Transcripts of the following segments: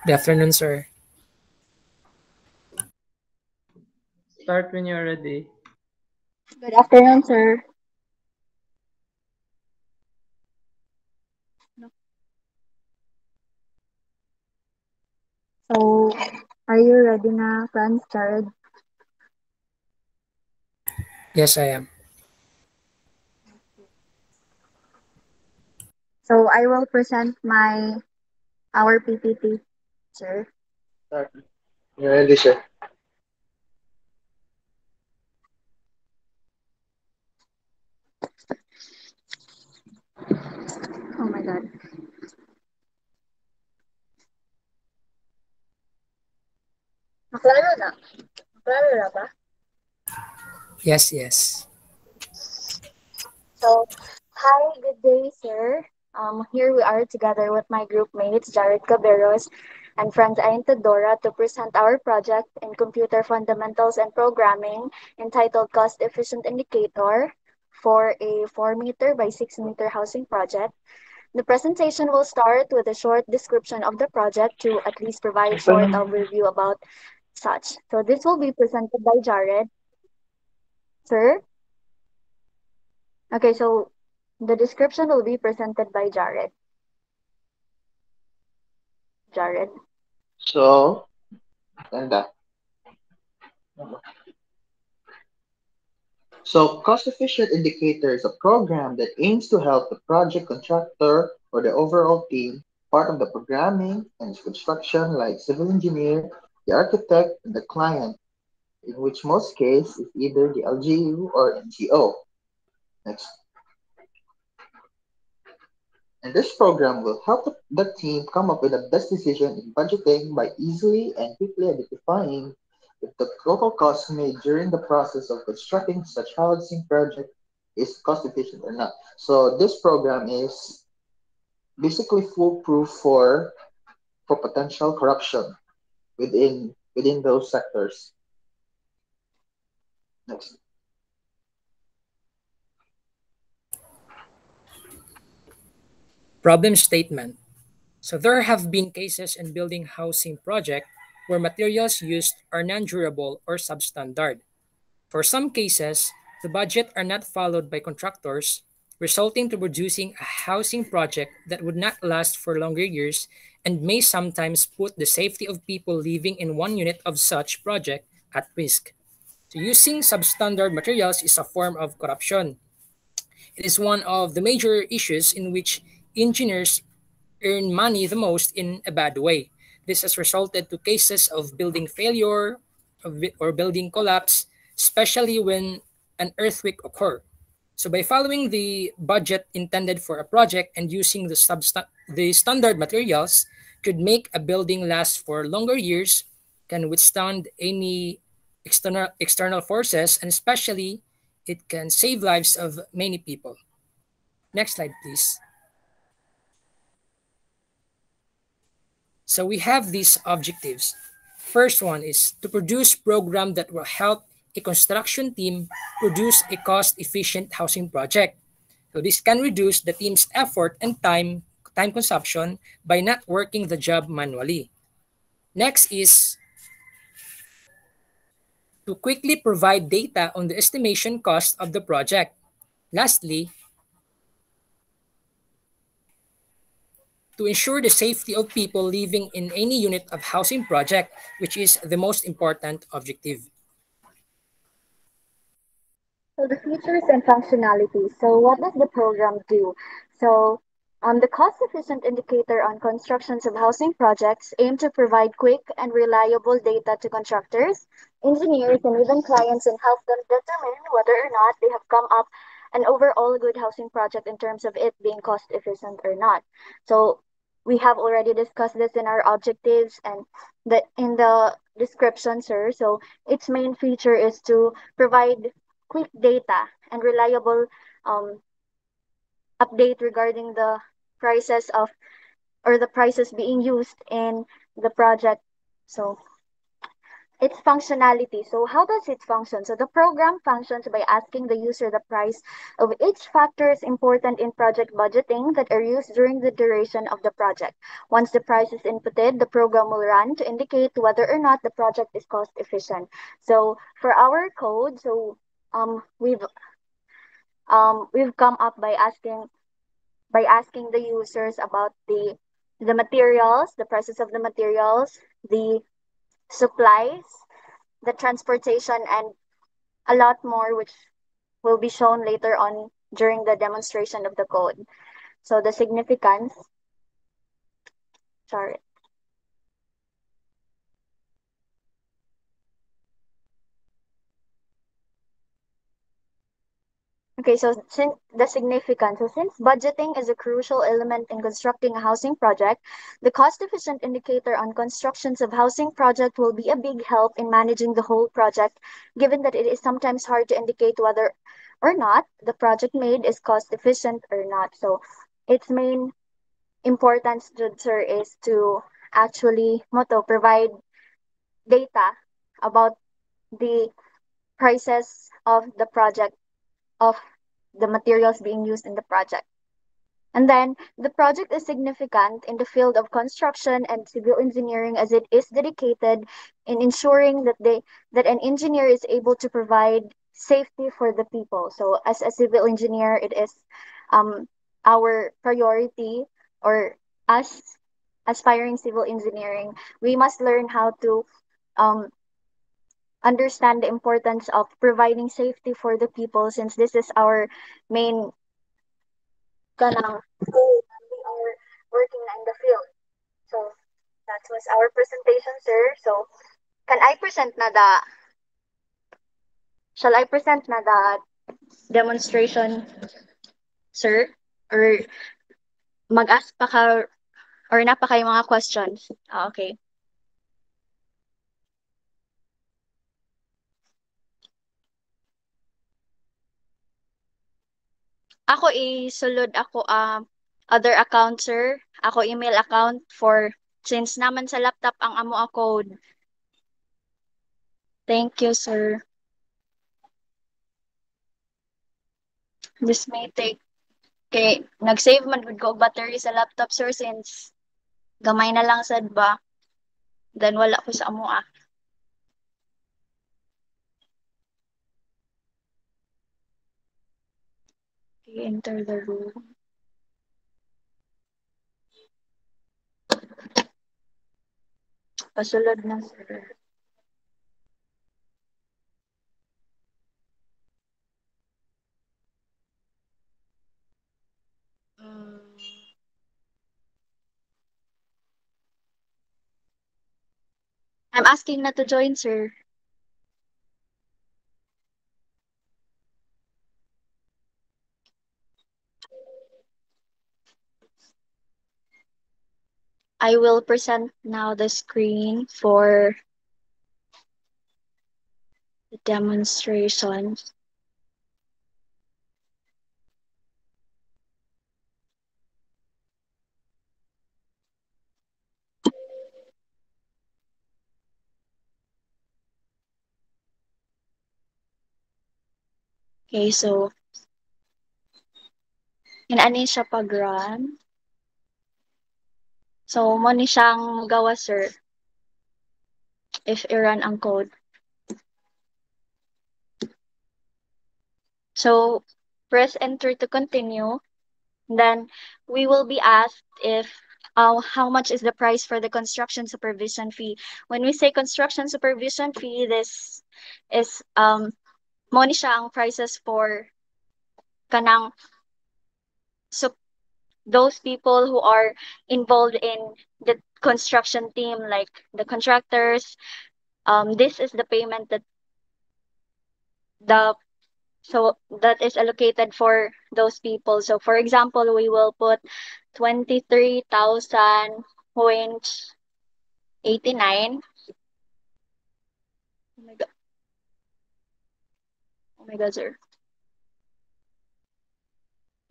Good afternoon, sir. Start when you're ready. Good afternoon, sir. So, are you ready na, Franz, Jared? Yes, I am. So, I will present our PPT, sir. Start. You're ready, sir. Oh my God. Maklaro na. Maklaro na ba? Yes, yes. So, hi, good day, sir. Here we are together with my group mates, Jared Caberos and Franz Aintadora, to present our project in computer fundamentals and programming entitled Cost Efficient Indicator for a 4-meter by 6-meter housing project. The presentation will start with a short description of the project to at least provide short overview about such. So this will be presented by Jared. Sir? Okay, so the description will be presented by Jared. Jared. So, ganda. So, cost-efficient indicator is a program that aims to help the project contractor or the overall team, part of the programming and construction like civil engineer, the architect, and the client, in which most case is either the LGU or NGO. Next. And this program will help the team come up with the best decision in budgeting by easily and quickly identifying if the total cost made during the process of constructing such housing project is cost efficient or not. So this program is basically foolproof for potential corruption within those sectors. Next. Problem statement. So there have been cases in building housing project where materials used are non-durable or substandard. For some cases, the budget are not followed by contractors, resulting to producing a housing project that would not last for longer years and may sometimes put the safety of people living in one unit of such project at risk. So using substandard materials is a form of corruption. It is one of the major issues in which engineers earn money the most in a bad way. This has resulted to cases of building failure or building collapse, especially when an earthquake occur. So by following the budget intended for a project and using the standard materials could make a building last for longer years, can withstand any external forces, and especially it can save lives of many people. Next slide, please. So we have these objectives. First one is to produce program that will help a construction team produce a cost-efficient housing project. So this can reduce the team's effort and time consumption by not working the job manually. Next is to quickly provide data on the estimation cost of the project. Lastly, to ensure the safety of people living in any unit of housing project, which is the most important objective. So the features and functionalities. So what does the program do? So the cost efficient indicator on constructions of housing projects aim to provide quick and reliable data to contractors, engineers, and even clients and help them determine whether or not they have come up an overall good housing project in terms of it being cost efficient or not. So we have already discussed this in our objectives and in the description, sir. So its main feature is to provide quick data and reliable um, update regarding the prices of or the prices being used in the project. So its functionality. So how does it function? So the program functions by asking the user the price of each factors important in project budgeting that are used during the duration of the project. Once the price is inputted, the program will run to indicate whether or not the project is cost efficient. So for our code, so we've come up by asking the users about the materials, the prices of the materials, the supplies, the transportation, and a lot more, which will be shown later on during the demonstration of the code. So the significance, sorry. Okay, so since the significance, so since budgeting is a crucial element in constructing a housing project, the cost-efficient indicator on constructions of housing project will be a big help in managing the whole project, given that it is sometimes hard to indicate whether or not the project made is cost efficient or not. So its main importance, Jud, sir, is to actually provide data about the prices of the project of the materials being used in the project. And then the project is significant in the field of construction and civil engineering as it is dedicated in ensuring that an engineer is able to provide safety for the people. So as a civil engineer, it is um, our priority, or us aspiring civil engineering, we must learn how to um, understand the importance of providing safety for the people, since this is our main kanang goal when we are working in the field. So that was our presentation, sir. So can I present na the shall I present na the demonstration, sir? Or mag-ask pa ka, or na pa kayo mga questions? Ah, okay. Ako isulod ako other account, sir. Ako email account for since naman sa laptop ang amo ako. Thank you, sir. This may take kay nag-save man gud ko og battery sa laptop, sir, since gamay na lang sad ba. Then wala ko sa amo ah. Okay, enter the room. Pasulod na, sir. Mm. I'm asking na to join, sir. I will present now the screen for the demonstration. Okay, so ani siya pag-run. So, mo ni siyang gawa, sir, if i-run ang code. So, press enter to continue. Then, we will be asked if how much is the price for the construction supervision fee. When we say construction supervision fee, this is mo ni siya ang prices for kanang so those people who are involved in the construction team, like the contractors. This is the payment that the so that is allocated for those people. So for example, we will put 23,000.89. Oh my god. Oh my god, sir.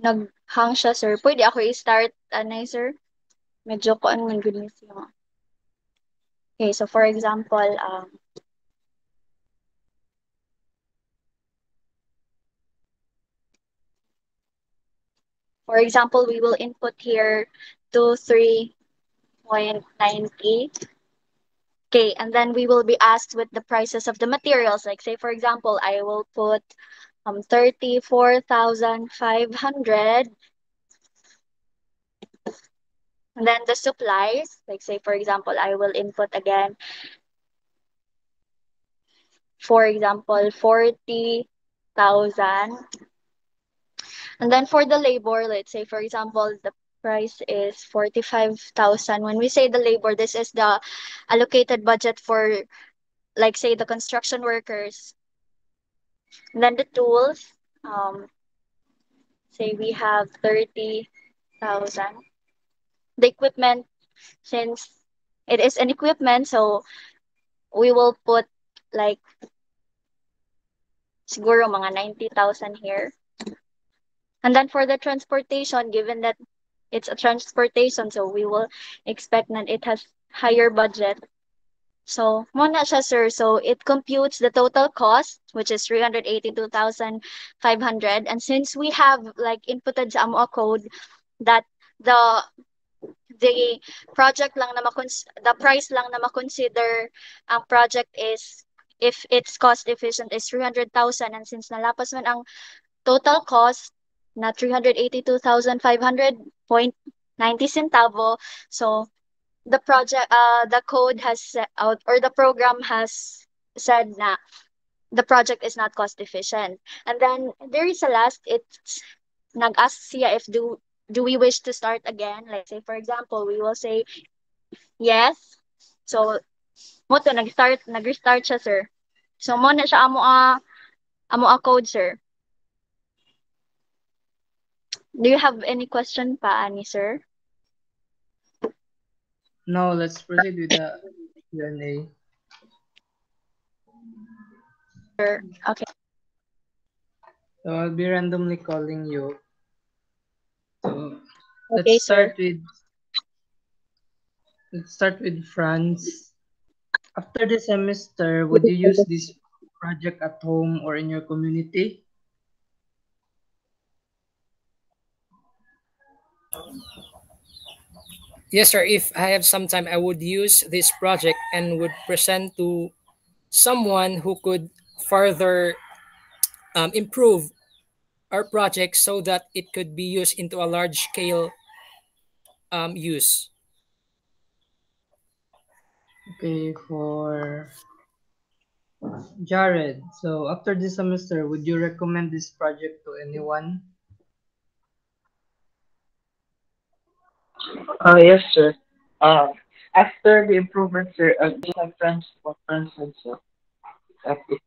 Nag-hang siya, sir. Pwede ako i-start, anay, sir? Medyo ko ang goodness yung. Okay, so for example, For example, we will input here 23.98. Okay, and then we will be asked with the prices of the materials. Like say, for example, I will put 34,500. And then the supplies, like say, for example, I will input again, for example, 40,000. And then for the labor, let's say, for example, the price is 45,000. When we say the labor, this is the allocated budget for, like, say, the construction workers. And then the tools, say we have 30,000. The equipment, since it is an equipment, so we will put like siguro mga 90,000 here. And then for the transportation, given that it's a transportation, so we will expect that it has higher budget. So, mo na siya, sir. So, it computes the total cost, which is 382,500. And since we have like inputted sa amo a code that the the project lang na the price lang na makonsider ang project is if it's cost efficient is 300,000, and since nalapas man ang total cost na 382,500.90 centavo. So the code has set out, or the program has said na the project is not cost efficient. And then there is a last, it's nag-ask siya if do we wish to start again. Like say for example, we will say yes. So mo to nag-restart siya, sir. So mo na siya amo a code, sir. Do you have any question pa, ani, sir? Now let's proceed with the Q&A. Sir, okay. So I'll be randomly calling you. So Okay, sir. Let's start with Franz. After the semester, would you use this project at home or in your community? Yes, sir. If I have some time, I would use this project and would present to someone who could further improve our project so that it could be used into a large scale use. Okay, for Jared. So after this semester, would you recommend this project to anyone? Yes, sir. After the improvements, sir, just have friends, sir. Uh, it-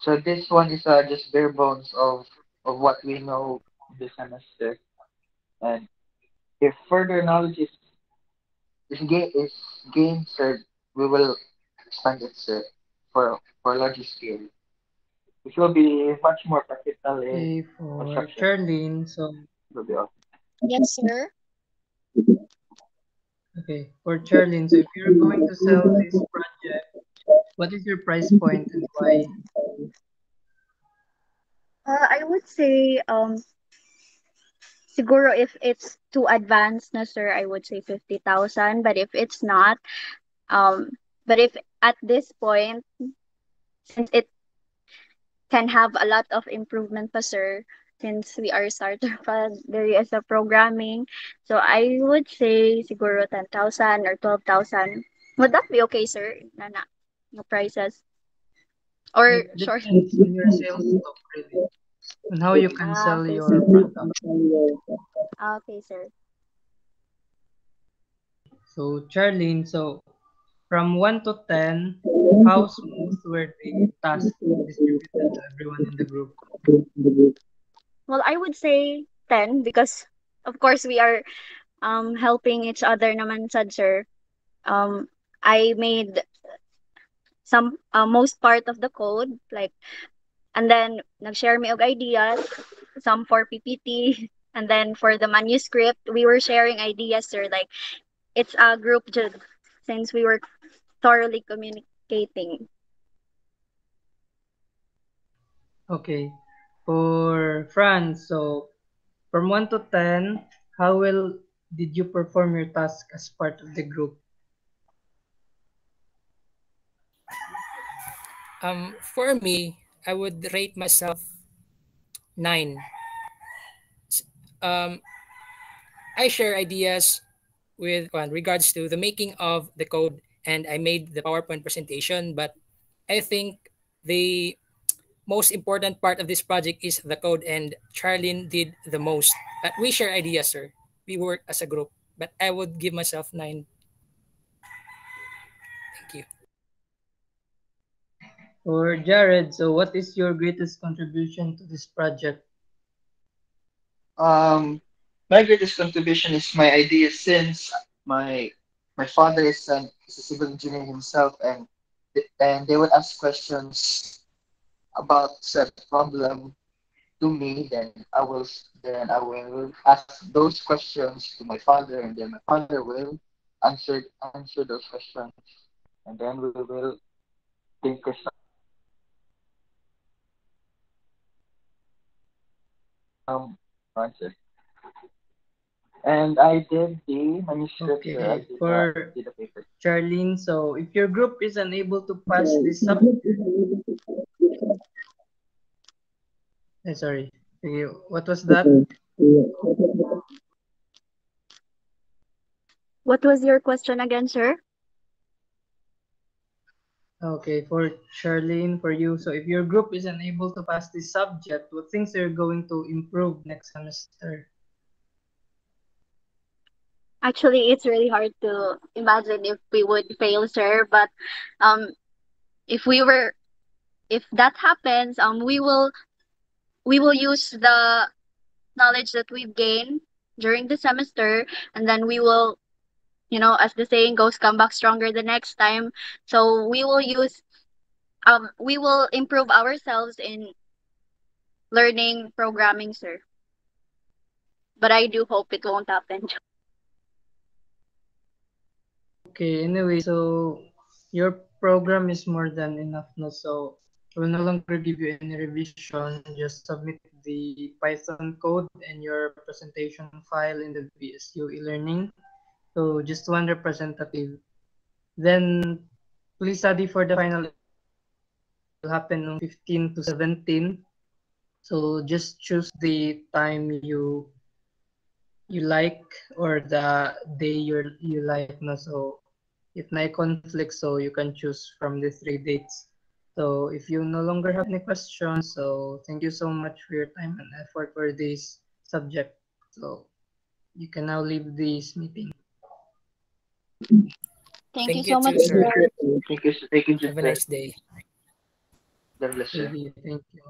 So this one is just bare bones of what we know this semester, and if further knowledge is gained, sir, we will expand it, sir, for larger scale, which will be much more practical in Okay, for construction. Charlene. So Will be awesome. Yes, sir. okay, for Charlene. So if you're going to sell this project, what is your price point and why? I would say siguro if it's too advanced na, sir, I would say 50,000. But if it's not, um, but if at this point, since it can have a lot of improvement pa, sir, since we are starter pa, there is a programming. So I would say siguro 10,000 or 12,000. Would that be okay, sir? No prices or It short? depends on your sales stock, really, and how you can sell Okay, your sir. product. Okay, sir. So Charlene, so from 1 to 10, how smooth were the tasks distributed to everyone in the group? Well, I would say 10 because of course we are helping each other naman sad, sir. Um I made some most part of the code, like, and then nag-share me og ideas, some for PPT, and then for the manuscript we were sharing ideas, sir. Like it's a group job since we were thoroughly communicating. Okay. For France, so from 1 to 10, how well did you perform your task as part of the group? For me, I would rate myself 9. Um, I share ideas with regards to the making of the code, and I made the PowerPoint presentation. But I think the most important part of this project is the code, and Charlene did the most. But we share ideas, sir. We work as a group. But I would give myself 9. Thank you. For Jared, so what is your greatest contribution to this project? My greatest contribution is my idea since my my father is a civil engineer himself, and they would ask questions about said problem to me. Then I will ask those questions to my father, and then my father will answer those questions, and then we will think of some answer. And I did the manuscript, sir. I Okay, for did the paper. Charlene, so if your group is unable to pass this sorry, okay, what was that? What was your question again, sir? Okay, for Charlene, for you, so if your group is unable to pass this subject, what things are you going to improve next semester? Actually, it's really hard to imagine if we would fail, sir. But um, if we were, if that happens, we will use the knowledge that we've gained during the semester, and then we will, as the saying goes, come back stronger the next time. So we will improve ourselves in learning programming, sir. But I do hope it won't happen. Okay, anyway, so your program is more than enough now, so I will no longer give you any revision. Just submit the Python code and your presentation file in the VSU e-learning. So just one representative. Then please study for the final exam. It will happen on 15 to 17. So just choose the time you like, or the day you like na, so it may conflict, so you can choose from the 3 dates. So if you no longer have any questions, so thank you so much for your time and effort for this subject. So you can now leave this meeting. Thank you Thank you so much, too, sir. sir. Thank you, Have a sir. nice day. God bless you. Maybe, thank you.